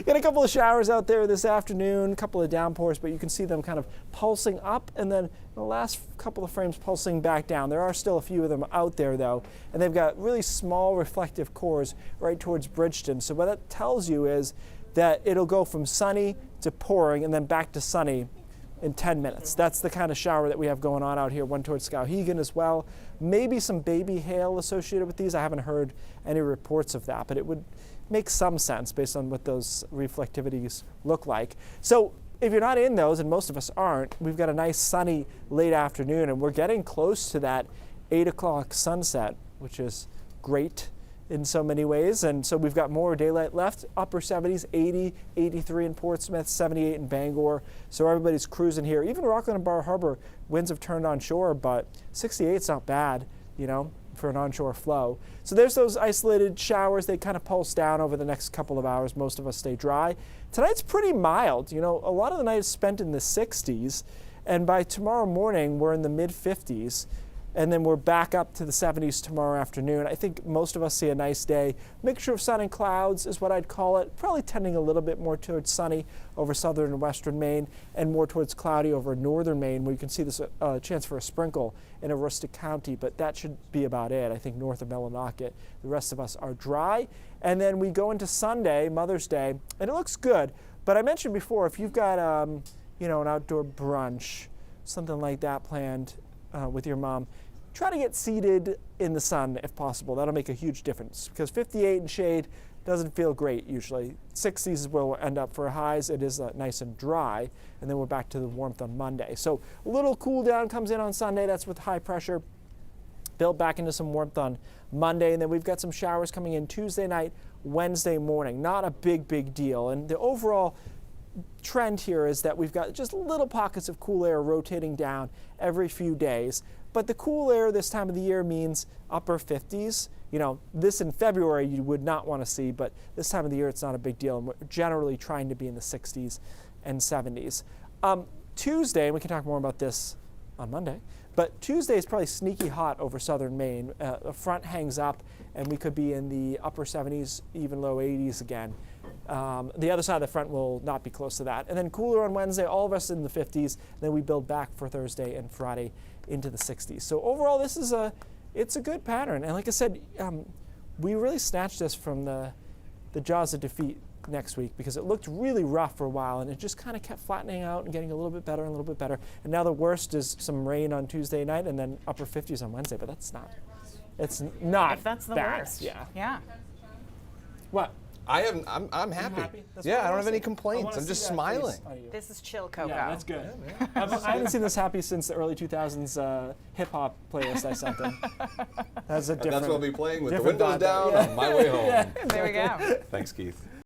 Got a couple of showers out there this afternoon, a couple of downpours, but you can see them kind of pulsing up and then the last couple of frames pulsing back down. There are still a few of them out there though, and they've got really small reflective cores right towards Bridgeton. So what that tells you is that it'll go from sunny to pouring and then back to sunny in 10 minutes. That's the kind of shower that we have going on out here, one towards Skowhegan as well. Maybe some baby hail associated with these. I haven't heard any reports of that, but it would make some sense based on what those reflectivities look like. So if you're not in those, and most of us aren't, we've got a nice sunny late afternoon, and we're getting close to that 8 o'clock sunset, which is great in so many ways. And so we've got more daylight left, upper 70s, 80, 83 in Portsmouth, 78 in Bangor. So everybody's cruising here. Even Rockland and Bar Harbor, winds have turned onshore, but 68's not bad, you know, for an onshore flow. So there's those isolated showers. They kind of pulse down over the next couple of hours. Most of us stay dry. Tonight's pretty mild. You know, a lot of the night is spent in the 60s, and by tomorrow morning, we're in the mid 50s. And then we're back up to the 70s tomorrow afternoon. I think most of us see a nice day. Mixture of sun and clouds is what I'd call it. Probably tending a little bit more towards sunny over southern and western Maine and more towards cloudy over northern Maine, where you can see this chance for a sprinkle in Aroostook County, but that should be about it. I think north of Millinocket, the rest of us are dry. And then we go into Sunday, Mother's Day, and it looks good. But I mentioned before, if you've got you know, an outdoor brunch, something like that planned with your mom, try to get seated in the sun if possible. That'll make a huge difference because 58 in shade doesn't feel great usually. 60s is where we'll end up for highs. It is nice and dry, and then we're back to the warmth on Monday. So a little cool down comes in on Sunday. That's with high pressure. Build back into some warmth on Monday, and then we've got some showers coming in Tuesday night, Wednesday morning. Not a big deal, and the overall trend here is that we've got just little pockets of cool air rotating down every few days. But the cool air this time of the year means upper 50s. You know, this in February you would not want to see, but this time of the year it's not a big deal, and we're generally trying to be in the 60s and 70s. Tuesday, and we can talk more about this on Monday, but Tuesday is probably sneaky hot over southern Maine. The front hangs up, and we could be in the upper 70s, even low 80s again. The other side of the front will not be close to that. And then cooler on Wednesday, all of us in the 50s. Then we build back for Thursday and Friday into the 60s. So overall, this is it's a good pattern. And like I said, we really snatched this from the jaws of defeat next week because it looked really rough for a while, and it just kind of kept flattening out and getting a little bit better and a little bit better. And now the worst is some rain on Tuesday night and then upper 50s on Wednesday. But it's not If that's the bad. worst. Yeah. What? I'm happy. Yeah, I don't have any complaints. I'm just smiling. This is chill cocoa. Yeah, that's good. I haven't seen this happy since the early 2000s hip hop playlist I sent them. That's a different. That's what I'll be playing with the different windows vibe. down on my way home. There we go. Thanks, Keith.